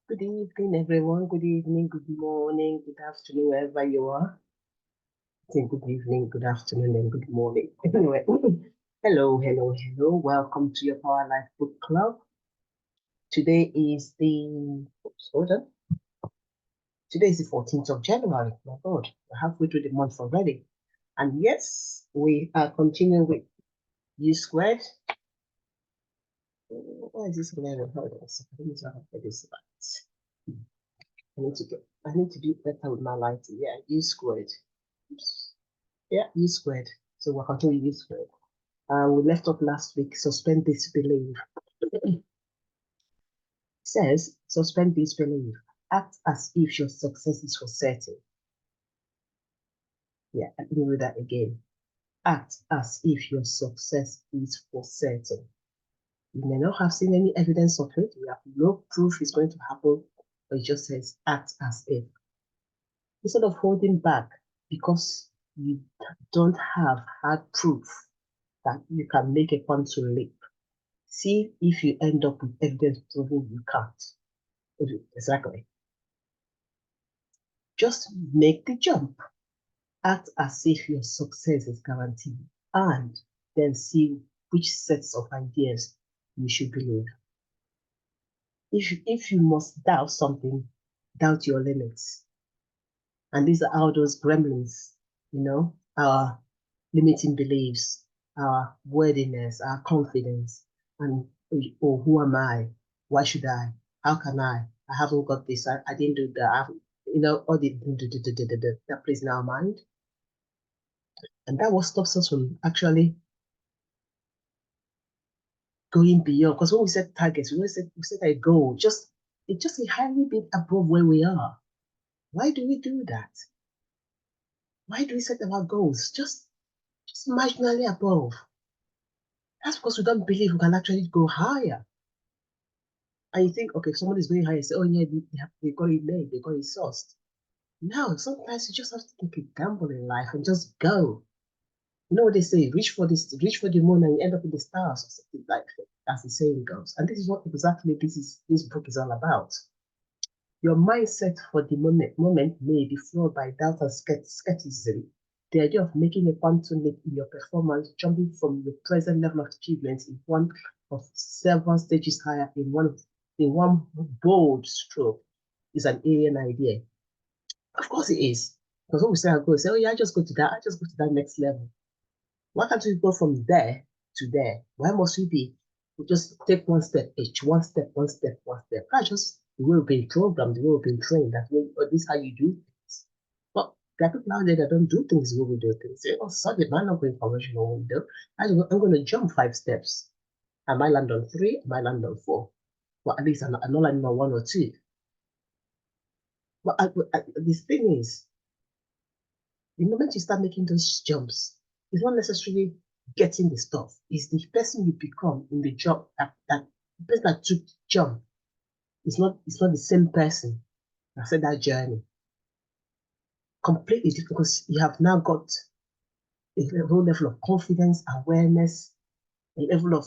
Good evening, everyone. Good evening, good morning, good afternoon, wherever you are. I think good evening, good afternoon, and good morning. Anyway, hello. Welcome to your Power Life Book Club. Today is hold on. Today is the 14th of January. My God, we're halfway through the month already. And yes, we are continuing with U squared. Why is this going on? Hold on a second. Let me try to get this right. I need to do better with my lighting. Yeah, U squared. Oops. Yeah, U squared. So we're continuing U squared. We left off last week, suspend disbelief. It says, suspend disbelief. Act as if your success is for certain. Yeah, let me read that again. Act as if your success is for certain. You may not have seen any evidence of it. You have no proof it's going to happen, but it just says, act as if. Instead of holding back because you don't have hard proof that you can make a quantum leap. See if you end up with evidence proving you can't. Exactly. Just make the jump. Act as if your success is guaranteed, and then see which sets of ideas you should believe. If you must doubt something, doubt your limits. And these are all those gremlins, our limiting beliefs, our worthiness, our confidence, and who am I? Why should I? How can I? I haven't got this. I didn't do that. All that plays in our mind. And that what stops us from actually going beyond. Because when we set targets, we set a goal, it's just a highly bit above where we are. Why do we do that? Why do we set our goals just marginally above? That's because we don't believe we can actually go higher. And you think, okay, if someone is going higher, say, oh yeah, they got it made, they got it sourced. No, sometimes you just have to take a gamble in life and just go. You know what they say, reach for the moon and you end up in the stars or something like that, as the saying goes. And this is what exactly this book is all about. Your mindset for the moment may be flawed by doubt and skepticism. The idea of making a quantum leap in your performance, jumping from your present level of achievement in one of several stages higher in one bold stroke, is an alien idea. Of course it is. Because when we say oh yeah, I just go to that next level. Why can't we go from there to there? Why must we just take one step each, one step. That's just the way we've been programmed, the way we've been trained, this is how you do things. But there are people out there that don't do things the way we do things. Say, oh, sorry, I'm not going conventional window. I'm going to jump 5 steps. I might land on 3, I might land on 4. But at least I'm not landing on 1 or 2. But this thing is, the moment you start making those jumps, it's not necessarily getting the stuff. It's the person you become in the job that the person that took the jump. It's not the same person that said that journey. Completely different because you have now got a whole level of confidence, awareness, a level of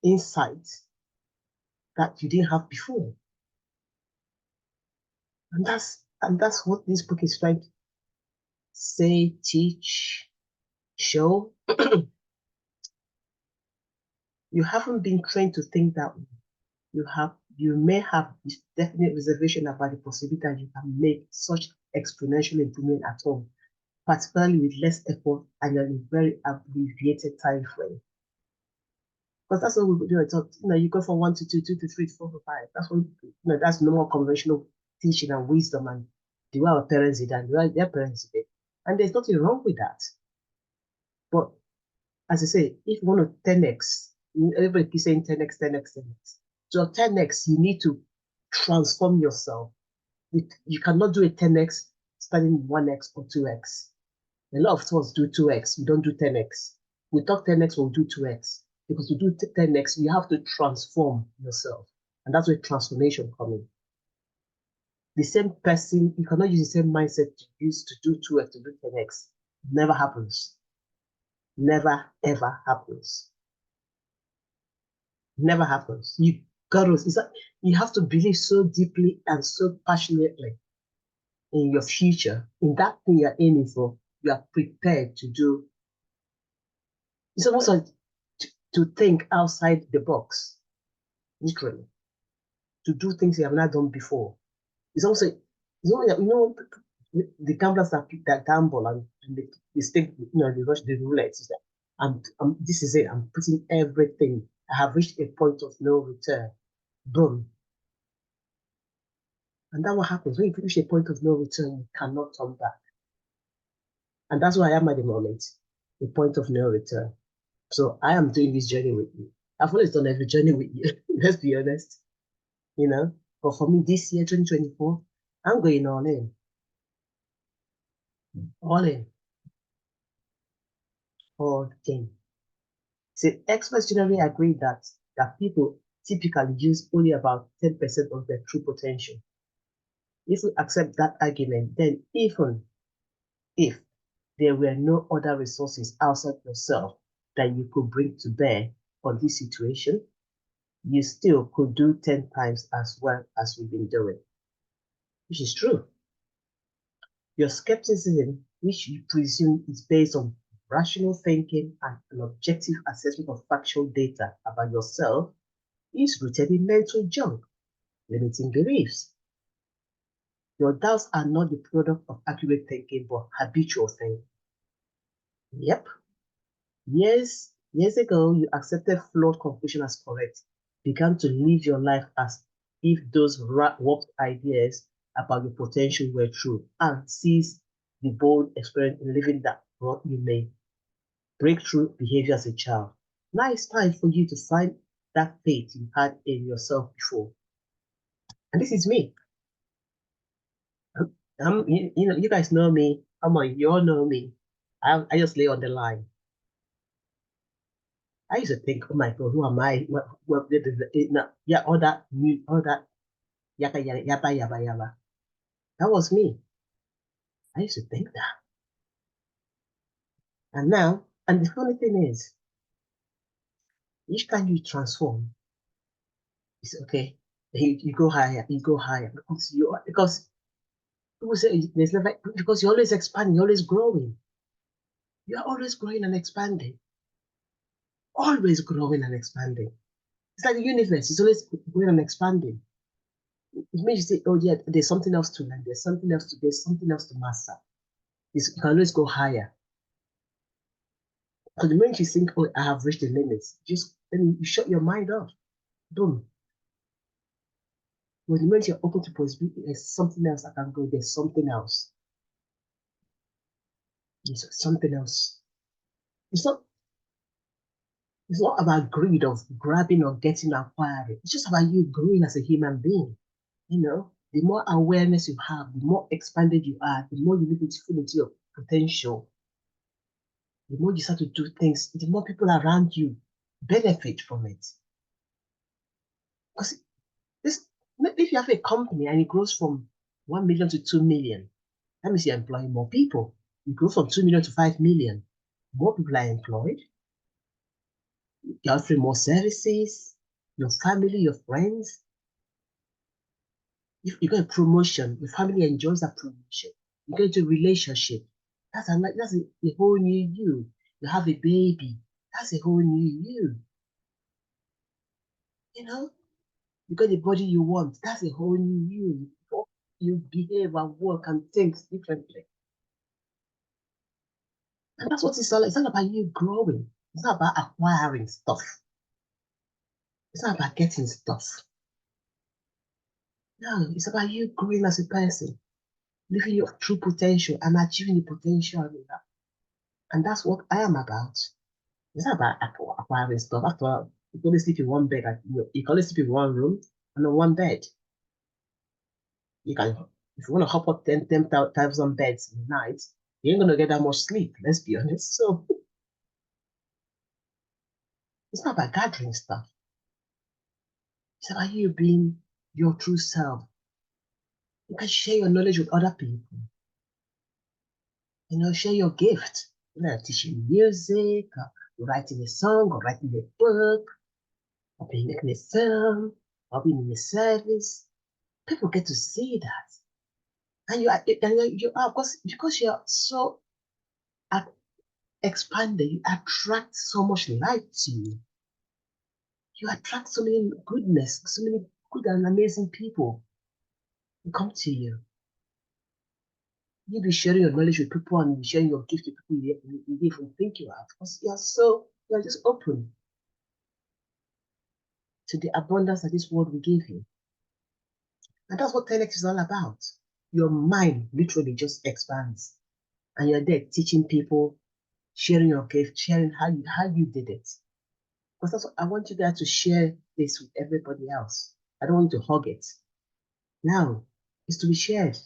insight that you didn't have before. And that's what this book is trying to say, teach, show. You haven't been trained to think that way. You may have this definite reservation about the possibility that you can make such exponential improvement at home, particularly with less effort and in a very abbreviated time frame. Because that's what we do. You go from 1 to 2, 2 to 3 to 4 to 5. That's normal conventional teaching and wisdom and the way our parents did and the way their parents did. And there's nothing wrong with that. But as I say, if you want to 10x, everybody keeps saying 10x, 10x, 10x. So 10x, you need to transform yourself. You cannot do a 10x starting 1x or 2x. A lot of us do 2x. We don't do 10x. We talk 10x, we'll do 2x. Because to do 10x, you have to transform yourself. And that's where transformation comes in. The same person, you cannot use the same mindset to use to do 2x to do 10x. Never happens. Never, ever happens. Never happens. You It's like you have to believe so deeply and so passionately in your future, in that thing you're aiming for. You are prepared to do. It's almost like to think outside the box, literally, to do things you have not done before. It's also, the gamblers that gamble and they stake, they rush the roulette. Is that this is it. I'm putting everything. I have reached a point of no return. Boom. And that's what happens when you reach a point of no return. You cannot turn back. And that's where I am at the moment, a point of no return. So I am doing this journey with you. I've always done every journey with you. Let's be honest, you know. But for me, this year, 2024, I'm going all in, all in, all in. So experts generally agree that people typically use only about 10% of their true potential. If we accept that argument, then even if there were no other resources outside yourself that you could bring to bear on this situation, you still could do 10 times as well as you've been doing, which is true. Your skepticism, which you presume is based on rational thinking and an objective assessment of factual data about yourself, is rooted in mental junk, limiting beliefs. Your doubts are not the product of accurate thinking, but habitual thinking. Yep. Years ago, you accepted flawed conclusion as correct, began to live your life as if those warped ideas about your potential were true, and seized the bold experience in living that brought you made breakthrough behavior as a child. Now it's time for you to find that faith you had in yourself before. And this is me. You guys know me. Come on, you all know me. I just lay on the line. I used to think, oh my God, who am I? Yeah, all that yaka yaba yaba yaba. That was me. I used to think that. And now, and the funny thing is, each time you transform, it's okay. You go higher, because people say there's never because you're always expanding, you're always growing. You're always growing and expanding. Always growing and expanding. It's like the universe, it's always growing and expanding. It makes you say, oh yeah, there's something else to learn, there's something else to master. You can always go higher. Because the moment you think, oh, I have reached the limits, just then you shut your mind off. Boom. When the moment you're open to possibility, there's something else I can go, there's something else. There's something else. It's not it's not about greed of grabbing or getting acquired. It's just about you growing as a human being. The more awareness you have, the more expanded you are, the more you live into your potential, the more you start to do things, the more people around you benefit from it. Because if you have a company and it grows from 1 million to 2 million, that means you're employing more people. You grow from 2 million to 5 million, more people are employed. You're offering more services, your family, your friends. If you get a promotion, your family enjoys that promotion. You get into a relationship. That's a whole new you. You have a baby. That's a whole new you. You got the body you want. That's a whole new you. You behave and work and think differently. And that's what it's all. It's not about you growing. It's not about acquiring stuff. It's not about getting stuff. No, it's about you growing as a person, living your true potential and achieving the potential you have. And that's what I am about. It's not about acquiring stuff. After all, you can only sleep in one bed. You can only sleep in one room and on one bed. You can, if you want to hop up 10,000 beds in the night, you ain't gonna get that much sleep. Let's be honest. So it's not about gathering stuff. It's about you being your true self. You can share your knowledge with other people. Share your gift. Teaching music, or writing a song, or writing a book, or making a film, or being in the service. People get to see that. And you are because you're so expanded, you attract so much light to you. You attract so many goodness, so many good and amazing people who come to you. You be sharing your knowledge with people and be sharing your gift with people you even think you have. Because you're just open to the abundance that this world will give you. And that's what 10x is all about. Your mind literally just expands. And you're there teaching people, sharing your gift, sharing how you did it. Because that's what I want you guys to share this with everybody else. I don't want you to hug it. Now, it's to be shared.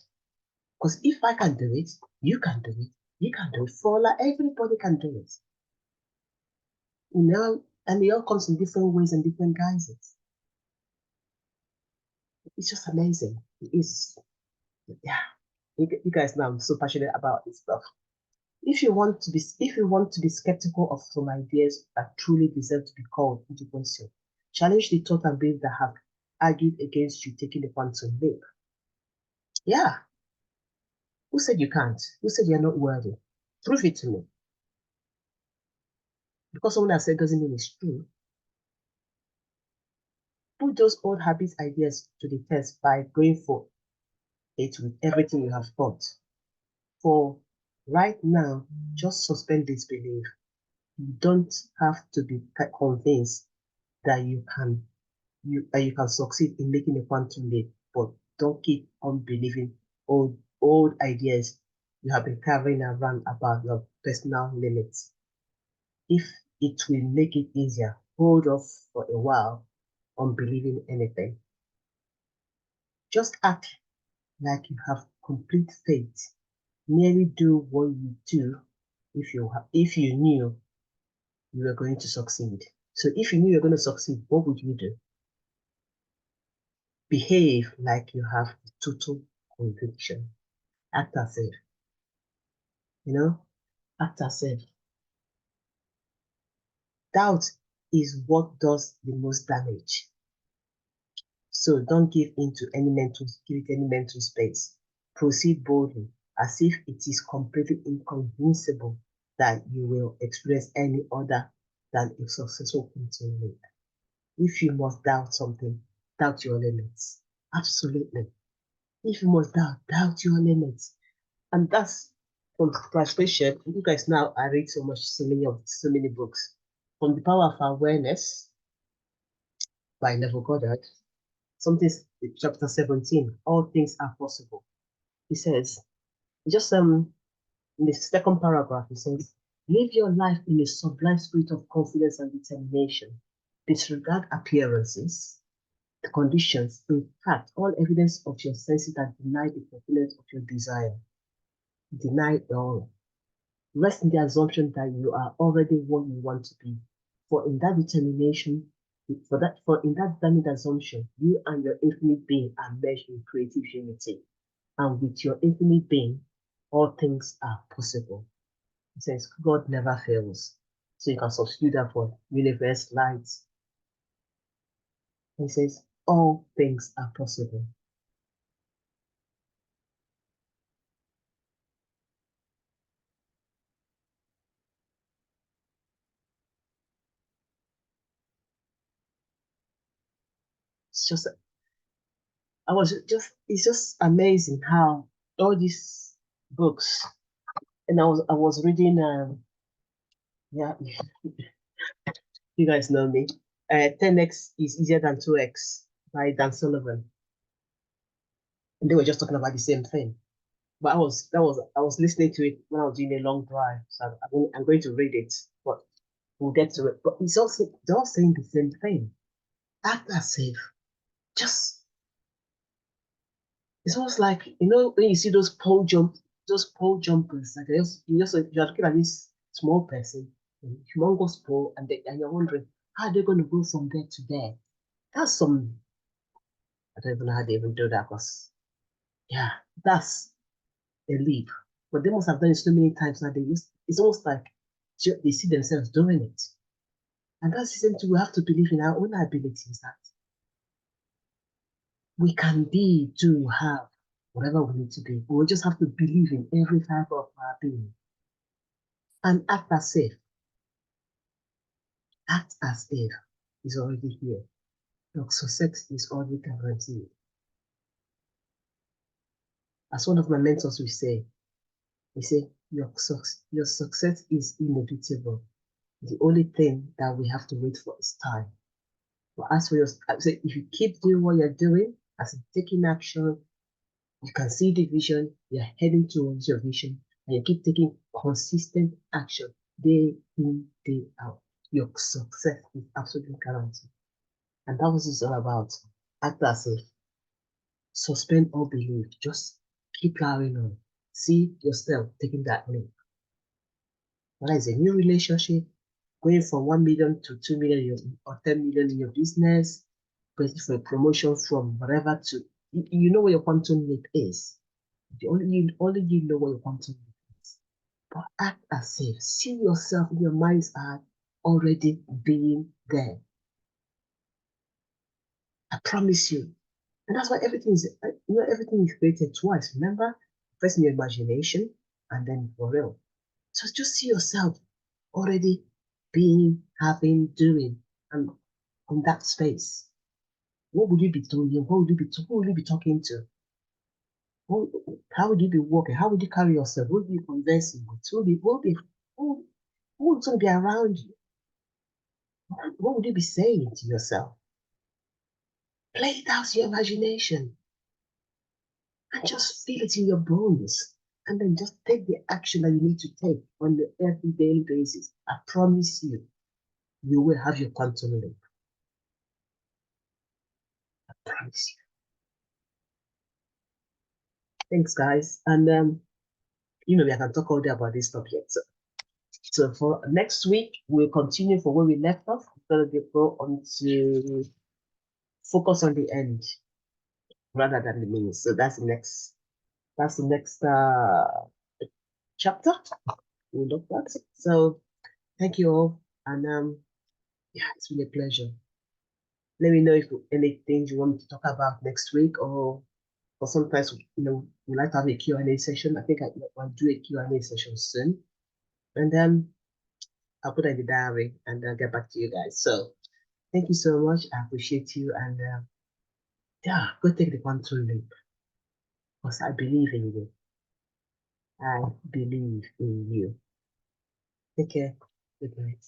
Because if I can do it, you can do it. You can do it. Everybody can do it. You know, and it all comes in different ways and different guises. It's just amazing. It is. Yeah. You guys know I'm so passionate about this stuff. If you want to be skeptical of some ideas that truly deserve to be called into question, challenge the thought and belief that have argued against you taking the quantum leap. Yeah. Who said you can't? Who said you're not worthy? Prove it to me. Because someone has said doesn't mean it's true. Put those old habits ideas to the test by going for it with everything you have thought. For right now, just suspend disbelief. You don't have to be convinced that you can succeed in making a quantum leap, but don't keep on believing old ideas you have been carrying around about your personal limits. If it will make it easier, hold off for a while on believing anything. Just act like you have complete faith. Merely do what you do if you knew you were going to succeed. So if you knew you're going to succeed, what would you do? Behave like you have total conviction. Act as if, act as if. Doubt is what does the most damage. So don't give it any mental space. Proceed boldly, as if it is completely inconceivable that you will experience any other than a successful quantum leap. If you must doubt something, doubt your limits. Absolutely. If you must doubt your limits. And that's from Price Pritchard. You guys know I read so many books. From The Power of Awareness by Neville Goddard, something chapter 17, all things are possible. He says, just in the second paragraph, he says, live your life in a sublime spirit of confidence and determination. Disregard appearances, the conditions, in fact, all evidence of your senses that deny the fulfillment of your desire. Deny it all. Rest in the assumption that you are already what you want to be. For in that determination, for in that determined assumption, you and your infinite being are meshed in creative unity. And with your infinite being, all things are possible. It says God never fails. So you can substitute that for universe, light. It says all things are possible. It's just amazing how all these books, and I was reading, yeah, you guys know me. 10x is easier than 2x by Dan Sullivan. And they were just talking about the same thing. But I was listening to it when I was doing a long drive. So I'm going to read it, but we'll get to it. But they're all saying the same thing. Act as if just it's almost like when you see those pole jumpers, like you're looking at this small person, humongous pole, and you're wondering how they're going to go from there to there. That's some I don't even know how they even do that, because yeah, that's a leap. But they must have done it so many times now. It's almost like they see themselves doing it, and that's the same thing. We have to believe in our own abilities. That We can be, do, have, whatever we need to be. We just have to believe in every fiber of our being and act as if. Act as if it's already here. Your success is already guaranteed. As one of my mentors will say, your success is inevitable. The only thing that we have to wait for is time. But as for your, say, if you keep doing what you're doing, as in taking action, you can see the vision, you're heading towards your vision, and you keep taking consistent action day in, day out. Your success is absolutely guaranteed. And that was what it's all about. Act as if. Suspend all belief. Just keep plowing on. See yourself taking that leap. Whether it's a new relationship, going from 1 million to 2 million or 10 million in your business, going for a promotion from whatever to, you know what your quantum leap is. Only you know what your quantum leap is. But act as if, see yourself in your mind's eye already being there. I promise you. And that's why everything is created twice. Remember? First in your imagination and then for real. So just see yourself already being, having, doing, and in that space. What would you be doing? Who would you be talking to? How would you be walking? How would you carry yourself? Who would you be conversing with? Who would going to be around you? What would you be saying to yourself? Play it out to your imagination and just feel it in your bones. And then just take the action that you need to take on the everyday basis. I promise you, you will have your quantum leap. I promise you. Thanks, guys. And I can talk all day about this topic. So for next week, we'll continue from where we left off. We're going to go on to focus on the end rather than the means. So that's the next chapter we'll look at. So thank you all. And yeah, it's been a pleasure. Let me know if anything you want me to talk about next week, or sometimes we like to have a Q&A session. I think I'll do a Q&A session soon. And then I'll put it in the diary and I'll get back to you guys. So thank you so much. I appreciate you. And yeah, go take the quantum leap because I believe in you. I believe in you. Take care. Good night.